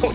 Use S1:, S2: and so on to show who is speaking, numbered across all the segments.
S1: Hey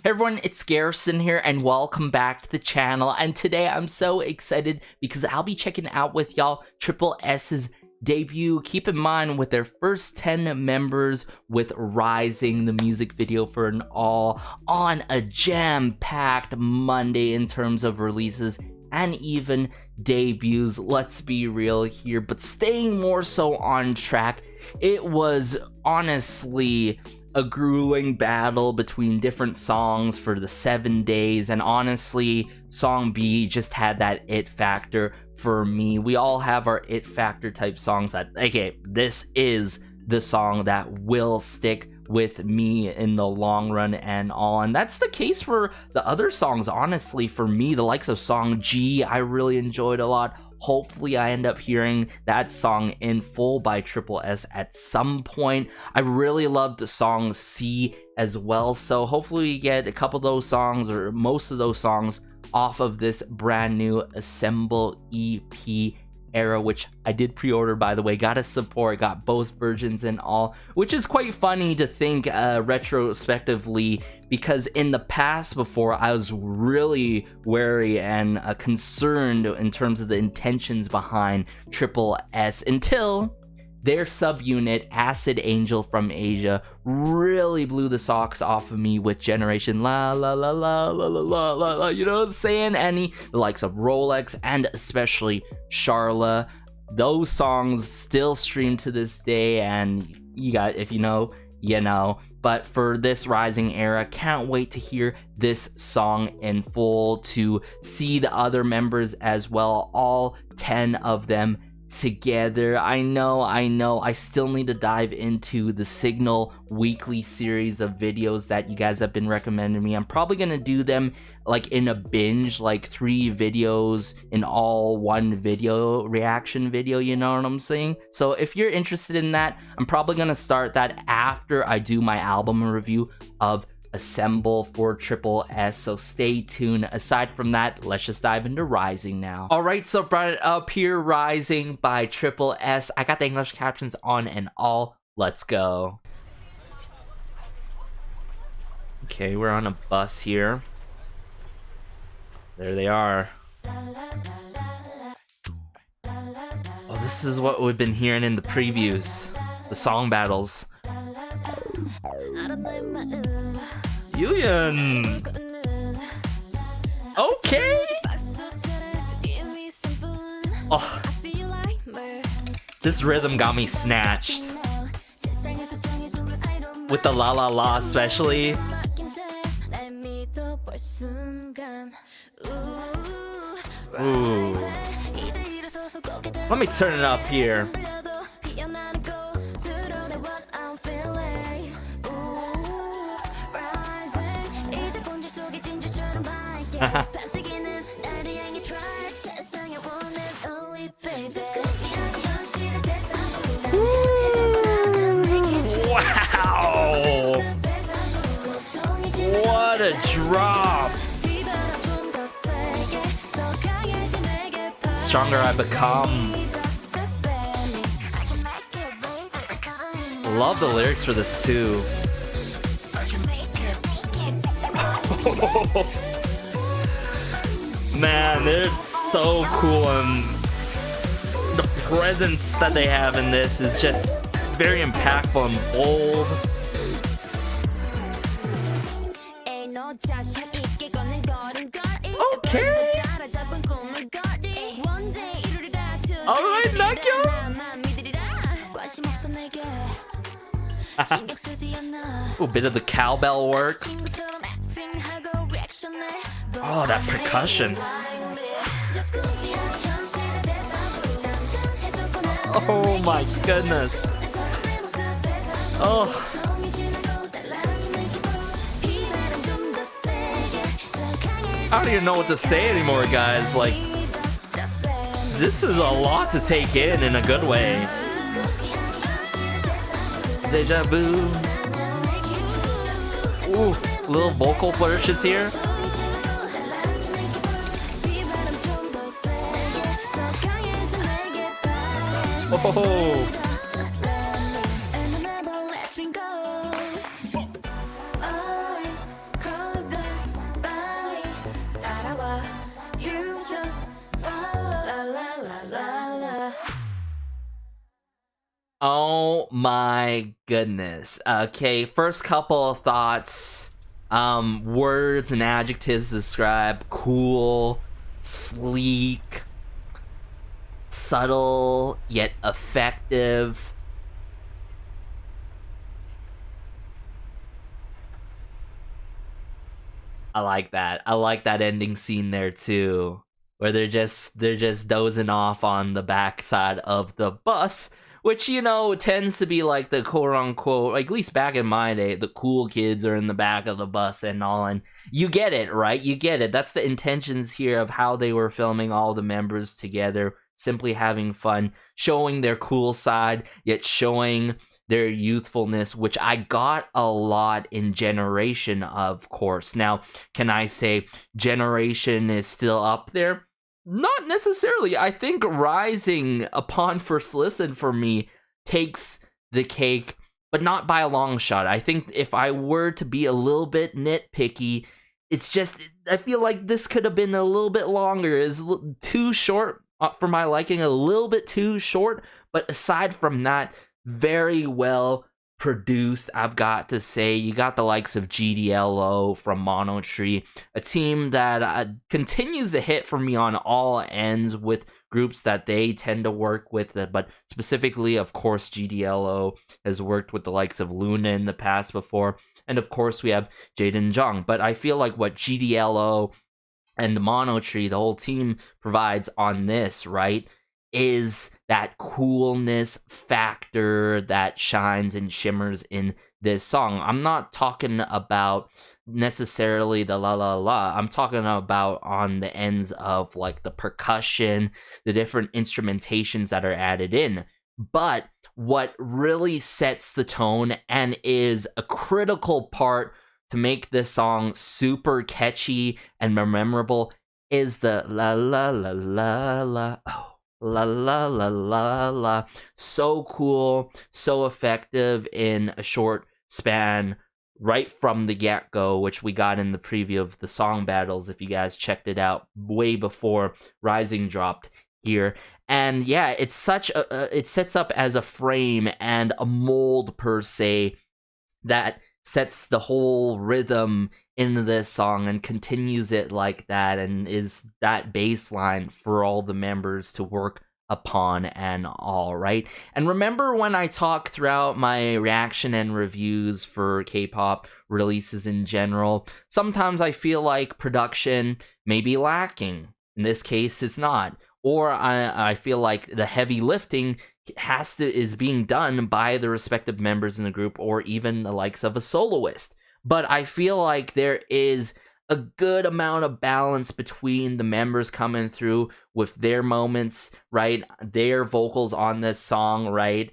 S1: everyone, it's Garrison here and welcome back to the channel, and today I'm so excited because I'll be checking out with y'all tripleS's debut. Keep in mind, with their first 10 members, with Rising, the music video for an all on a jam-packed Monday in terms of releases and even debuts. Let's be real here, but staying more so on track, it was honestly a grueling battle between different songs for the 7 days, and honestly, song B just had that it factor for me. We all have our it factor type songs that, okay, this is the song that will stick with me in the long run and all. And that's the case for the other songs, honestly. For me, the likes of song G, I really enjoyed a lot. Hopefully I end up hearing that song in full by tripleS at some point. I really loved the song C as well, so hopefully we get a couple of those songs or most of those songs off of this brand new Assemble EP era, which I did pre-order, by the way. Got a support, got both versions and all, which is quite funny to think retrospectively, because in the past, before, I was really wary and concerned in terms of the intentions behind tripleS until their subunit, Acid Angel from Asia, really blew the socks off of me with Generation La La La La La La La La La, you know what I'm saying? And the likes of Rolex and especially Charla. Those songs still stream to this day, and you got, if you know, you know. But for this Rising era, can't wait to hear this song in full, to see the other members as well, all 10 of them together. I know, I still need to dive into the Signal weekly series of videos that you guys have been recommending me. I'm probably gonna do them like in a binge, like 3 videos in all one video, reaction video, you know what I'm saying? So if you're interested in that, I'm probably gonna start that after I do my album review of Assemble for tripleS, so stay tuned. Aside from that, let's just dive into Rising now. Alright, so brought it up here, Rising by tripleS. I got the English captions on and all. Let's go. Okay, we're on a bus here. There they are. Oh, this is what we've been hearing in the previews. The song battles. Yuyan. Okay. Oh, this rhythm got me snatched. With the la la la especially. Ooh. Let me turn it up here. Wow! What a drop! Stronger I become. Love the lyrics for this too. Man, they're so cool, and the presence that they have in this is just very impactful and bold. Okay. Alright, Neecko. Ooh, bit of the cowbell work. Oh, that percussion. Oh my goodness. Oh. I don't even know what to say anymore, guys. Like, this is a lot to take in a good way. Deja vu. Ooh, little vocal flourishes here. Oh. Oh my goodness. Okay, first couple of thoughts. Words and adjectives describe cool, sleek, subtle, yet effective. I like that. I like that ending scene there too, where they're just dozing off on the backside of the bus, which, you know, tends to be like the quote-unquote, like, at least back in my day, the cool kids are in the back of the bus and all, and you get it, right? You get it. That's the intentions here of how they were filming all the members together, simply having fun, showing their cool side, yet showing their youthfulness, which I got a lot in Generation, of course. Now, can I say Generation is still up there? Not necessarily. I think Rising, upon first listen for me, takes the cake, but not by a long shot. I think if I were to be a little bit nitpicky, it's just, I feel like this could have been a little bit longer. It's too short for my liking, a little bit too short, but aside from that, very well produced, I've got to say. You got the likes of GDLO from Mono Tree, a team that continues to hit for me on all ends with groups that they tend to work with, but specifically, of course, GDLO has worked with the likes of Luna in the past before, and of course we have Jaden Jung, but I feel like what GDLO and Mono Tree, the whole team, provides on this, right, is that coolness factor that shines and shimmers in this song. I'm not talking about necessarily the la la la. I'm talking about on the ends of like the percussion, the different instrumentations that are added in. But what really sets the tone and is a critical part to make this song super catchy and memorable is the la la la la la. Oh. La la la la la. So cool, so effective in a short span right from the get-go, which we got in the preview of the song battles if you guys checked it out way before Rising dropped here. And yeah, it's such a it sets up as a frame and a mold per se that sets the whole rhythm into this song and continues it like that, and is that baseline for all the members to work upon and all, right? And remember when I talk throughout my reaction and reviews for K-pop releases in general, sometimes I feel like production may be lacking. In this case, it's not. Or I feel like the heavy lifting is being done by the respective members in the group, or even the likes of a soloist. But I feel like there is a good amount of balance between the members coming through with their moments, right? Their vocals on this song, right?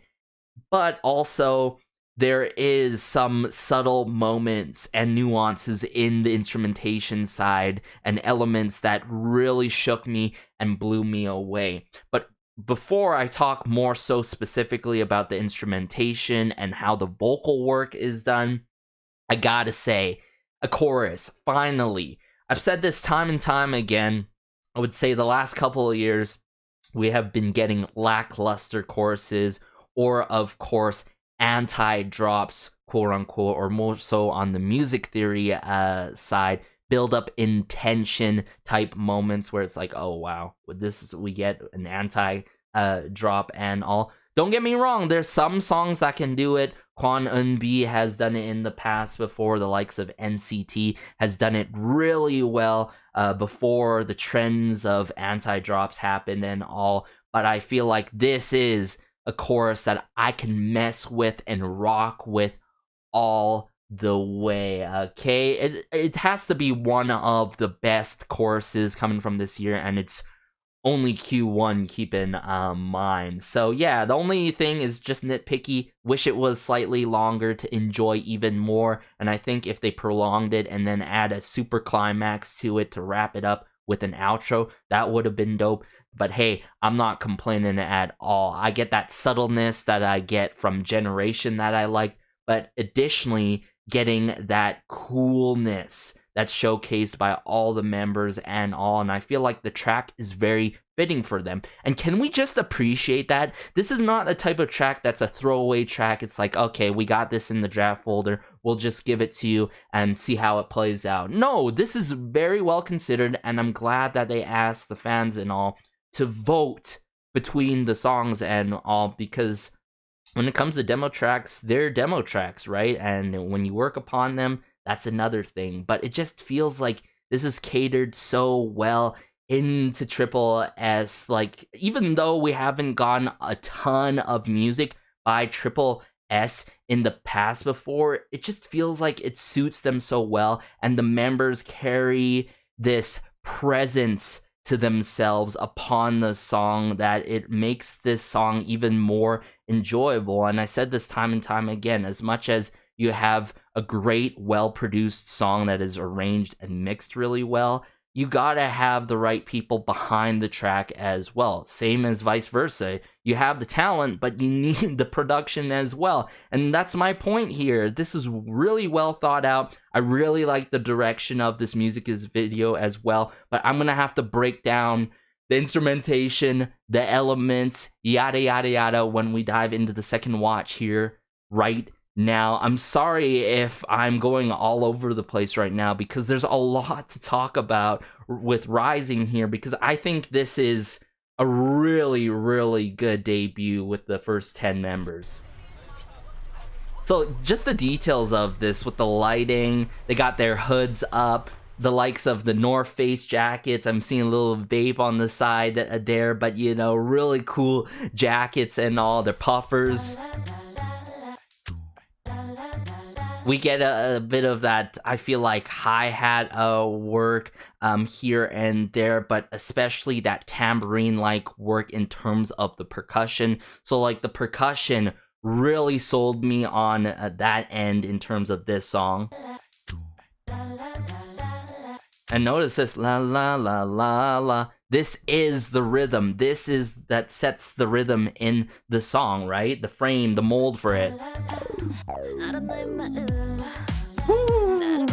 S1: But also there is some subtle moments and nuances in the instrumentation side and elements that really shook me and blew me away. But before I talk more so specifically about the instrumentation and how the vocal work is done, I gotta say, a chorus, finally. I've said this time and time again. I would say the last couple of years, we have been getting lackluster choruses, or of course, anti-drops, quote-unquote, or more so on the music theory side, build-up intention type moments where it's like, oh wow, we get an anti-drop and all. Don't get me wrong, there's some songs that can do it. Kwon Eun-bi has done it in the past before. The likes of NCT has done it really well before the trends of anti-drops happened and all. But I feel like this is a chorus that I can mess with and rock with all the way, okay? It has to be one of the best choruses coming from this year, and it's only Q1, keep in mind. So yeah, the only thing is just nitpicky. Wish it was slightly longer to enjoy even more. And I think if they prolonged it and then add a super climax to it to wrap it up with an outro, that would have been dope. But hey, I'm not complaining at all. I get that subtleness that I get from Generation that I like, but additionally getting that coolness that's showcased by all the members and all, and I feel like the track is very fitting for them. And can we just appreciate that? This is not a type of track that's a throwaway track. It's like, okay, we got this in the draft folder, we'll just give it to you and see how it plays out. No, this is very well considered, and I'm glad that they asked the fans and all to vote between the songs and all, because when it comes to demo tracks, they're demo tracks, right? And when you work upon them, that's another thing. But it just feels like this is catered so well into tripleS. Like, even though we haven't gotten a ton of music by tripleS in the past before, it just feels like it suits them so well, and the members carry this presence to themselves upon the song that it makes this song even more enjoyable. And I said this time and time again, as much as you have a great, well-produced song that is arranged and mixed really well, you gotta have the right people behind the track as well. Same as vice versa. You have the talent, but you need the production as well. And that's my point here. This is really well thought out. I really like the direction of this music video as well, but I'm gonna have to break down the instrumentation, the elements, yada yada yada, when we dive into the second watch here right now. I'm sorry if I'm going all over the place right now, because there's a lot to talk about with Rising here, because I think this is a really, really good debut with the first 10 members. So just the details of this with the lighting, they got their hoods up, the likes of the North Face jackets. I'm seeing a little vape on the side there, but you know, really cool jackets and all, their puffers. We get a bit of that, I feel like, hi-hat work here and there, but especially that tambourine-like work in terms of the percussion. So like the percussion really sold me on that end in terms of this song. And notice this la la la la la. This is the rhythm. This is that sets the rhythm in the song, right? The frame, the mold for it. Woo!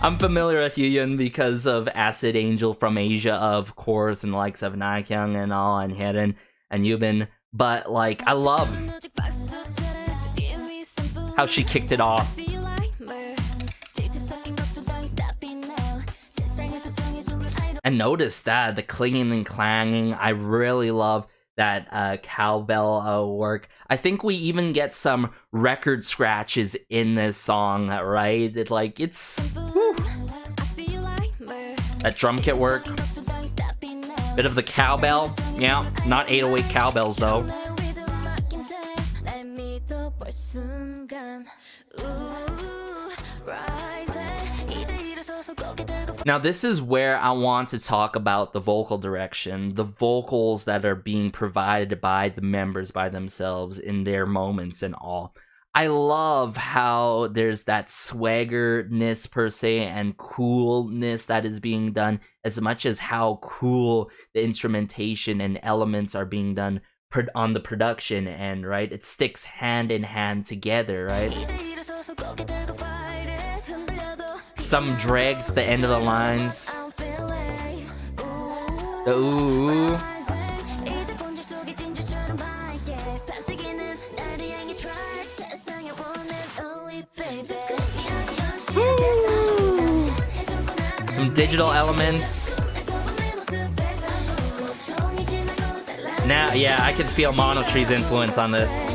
S1: I'm familiar with Yuyun because of Acid Angel from Asia, of course, and the likes of Nakyung and all, and Heren and Yubin. But like, I love how she kicked it off. And notice that, the clinging and clanging, I really love that cowbell work. I think we even get some record scratches in this song, right? It's whew. That drum kit work. Bit of the cowbell. Yeah, not 808 cowbells though. Now this is where I want to talk about the vocal direction, the vocals that are being provided by the members by themselves in their moments and all. I love how there's that swaggerness per se and coolness that is being done, as much as how cool the instrumentation and elements are being done on the production end, right? It sticks hand in hand together, right? Some drags at the end of the lines. The ooh. Some digital elements. Now, yeah, I can feel Monotree's influence on this.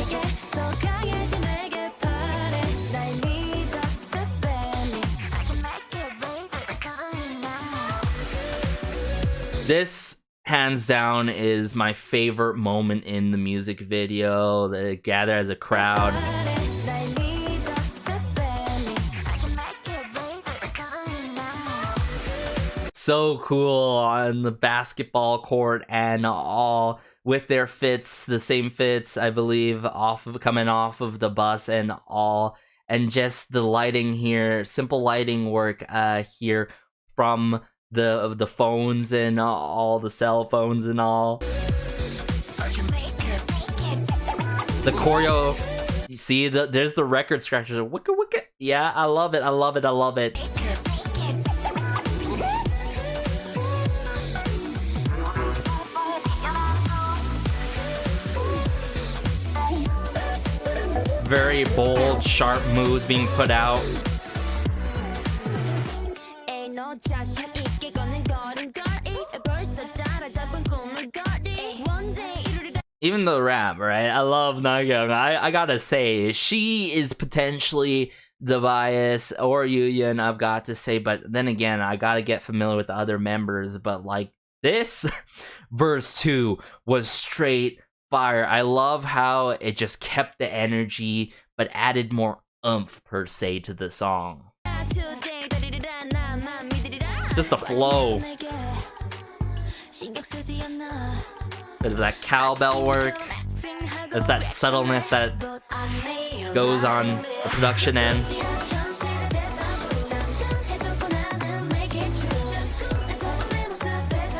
S1: This, hands down, is my favorite moment in the music video. They gather as a crowd. so cool on the basketball court and all with their fits, the same fits, I believe, coming off of the bus and all. And just the lighting here, simple lighting work here from the phones and all the cell phones and all. The choreo, you see, there's the record scratchers. Wicka wicka. Yeah, I love it. I love it. I love it. Very bold, sharp moves being put out. Even the rap, right? I love Neecko. I gotta say, she is potentially the bias, or Yuyan, I've got to say, but then again, I gotta get familiar with the other members, but like this verse 2 was straight fire. I love how it just kept the energy, but added more oomph per se to the song. Just the flow. Bit of that cowbell work. There's that subtleness that goes on the production end.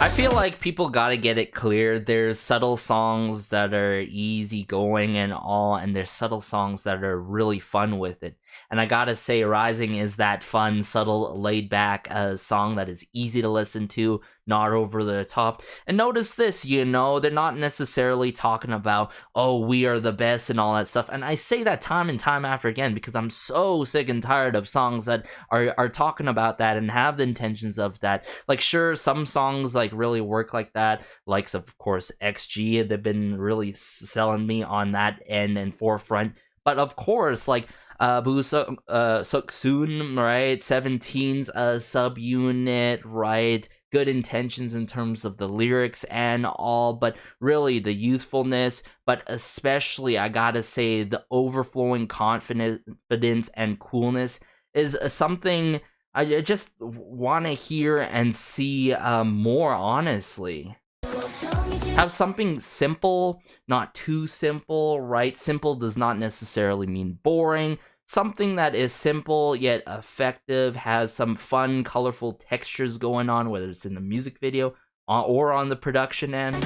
S1: I feel like people gotta get it clear. There's subtle songs that are easy going and all, and there's subtle songs that are really fun with it. And I gotta say, Rising is that fun, subtle, laid-back song that is easy to listen to, not over the top. And notice this, you know, they're not necessarily talking about, oh, we are the best and all that stuff. And I say that time and time after again because I'm so sick and tired of songs that are talking about that and have the intentions of that. Like, sure, some songs like really work like that, like, of course, XG, they've been really selling me on that end and forefront. But of course, like, Suksun, right? 17's subunit, right? Good intentions in terms of the lyrics and all, but really the youthfulness, but especially, I gotta say, the overflowing confidence and coolness is something I just want to hear and see more, honestly. Have something simple, not too simple, right? Simple does not necessarily mean boring. Something that is simple yet effective, has some fun, colorful textures going on, whether it's in the music video or on the production end.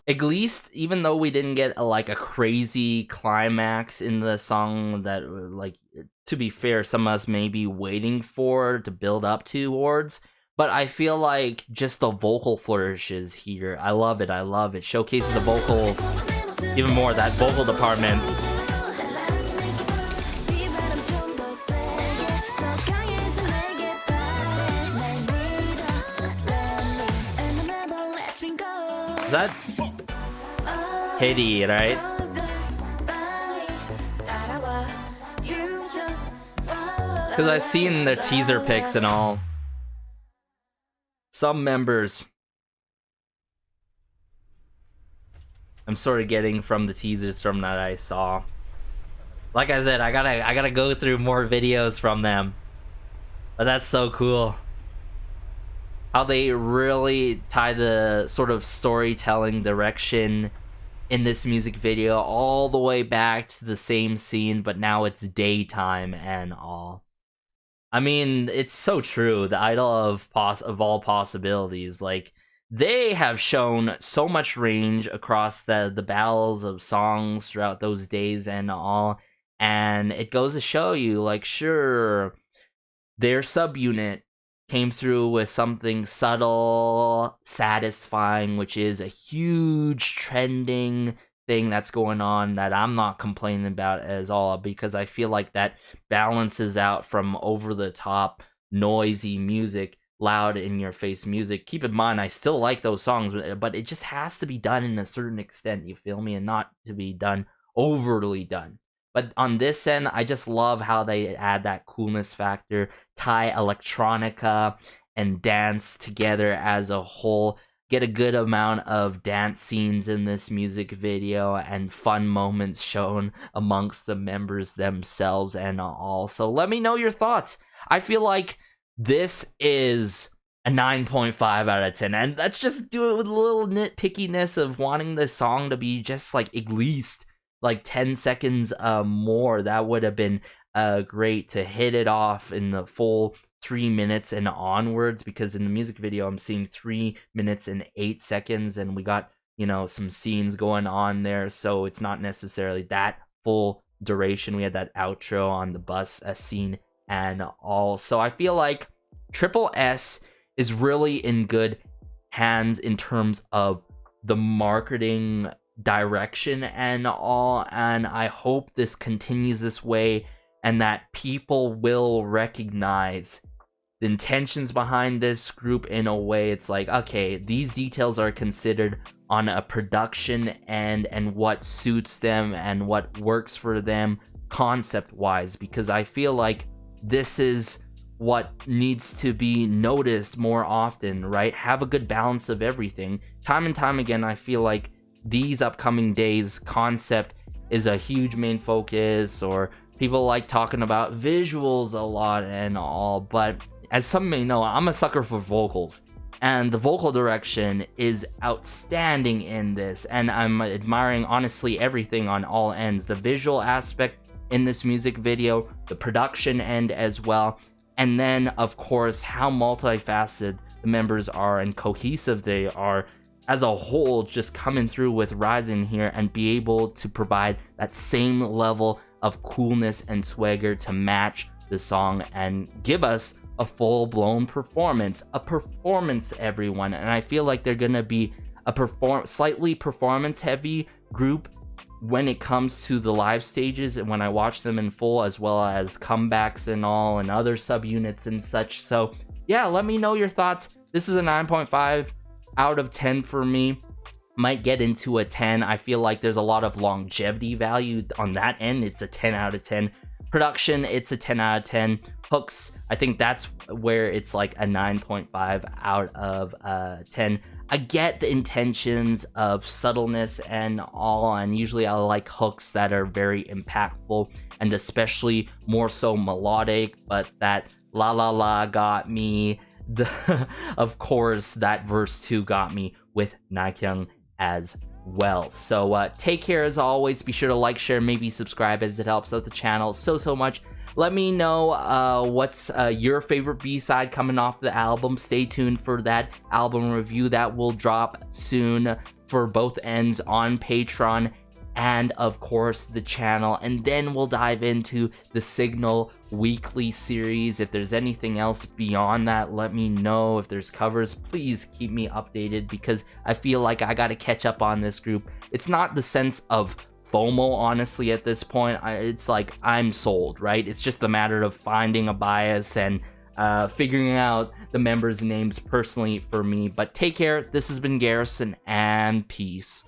S1: At least, even though we didn't get a crazy climax in the song that, like, to be fair, some of us may be waiting for to build up towards, but I feel like just the vocal flourishes here. I love it. I love it. Showcases the vocals even more, that vocal department. Is that Hedy, right? Because I've seen the teaser pics and all. Some members I'm sort of getting from the teasers from that I saw. Like I said, I gotta go through more videos from them. But that's so cool. How they really tie the sort of storytelling direction in this music video all the way back to the same scene, but now it's daytime and all. I mean, it's so true. The idol of all possibilities. Like, they have shown so much range across the battles of songs throughout those days and all. And it goes to show you, like, sure, their subunit came through with something subtle, satisfying, which is a huge trending thing that's going on that I'm not complaining about as all, because I feel like that balances out from over-the-top, noisy music, loud in-your-face music. Keep in mind, I still like those songs, but it just has to be done in a certain extent, you feel me? And not to be done overly done. But on this end, I just love how they add that coolness factor, tie electronica and dance together as a whole. Get a good amount of dance scenes in this music video and fun moments shown amongst the members themselves and all. So let me know your thoughts. I feel like this is a 9.5 out of 10, and let's just do it with a little nitpickiness of wanting this song to be just like at least like 10 seconds more. That would have been great to hit it off in the full 3 minutes and onwards, because in the music video I'm seeing 3 minutes and 8 seconds, and we got, you know, some scenes going on there, so it's not necessarily that full duration. We had that outro on the bus scene and all. So I feel like tripleS is really in good hands in terms of the marketing direction and all, and I hope this continues this way and that people will recognize the intentions behind this group in a way. It's like, okay, these details are considered on a production end and what suits them and what works for them concept wise, because I feel like this is what needs to be noticed more often, right? Have a good balance of everything. Time and time again, I feel like these upcoming days, concept is a huge main focus, or people like talking about visuals a lot and all, but as some may know, I'm a sucker for vocals, and the vocal direction is outstanding in this, and I'm admiring honestly everything on all ends. The visual aspect in this music video, the production end as well, and then of course how multifaceted the members are and cohesive they are as a whole, just coming through with Rising here and be able to provide that same level of coolness and swagger to match the song and give us a full-blown performance, everyone. And I feel like they're gonna be a slightly performance-heavy group when it comes to the live stages and when I watch them in full, as well as comebacks and all and other subunits and such. So yeah, let me know your thoughts. This is a 9.5 out of 10 for me. Might get into a 10. I feel like there's a lot of longevity value on that end. It's a 10 out of 10. Production, it's a 10 out of 10. Hooks, I think that's where it's like a 9.5 out of 10. I get the intentions of subtleness and all, and usually I like hooks that are very impactful and especially more so melodic, but that la la la got me. Of course, that verse 2 got me with Neecko as well. So take care as always. Be sure to like, share, maybe subscribe, as it helps out the channel so much. Let me know what's your favorite B-side coming off the album. Stay tuned for that album review that will drop soon for both ends on Patreon and of course the channel, and then we'll dive into the Signal weekly series. If there's anything else beyond that, let me know. If there's covers, please keep me updated, because I feel like I gotta catch up on this group. It's not the sense of FOMO, honestly, at this point. It's like I'm sold, right? It's just a matter of finding a bias and figuring out the members' names personally for me. But take care. This has been Garrison, and peace.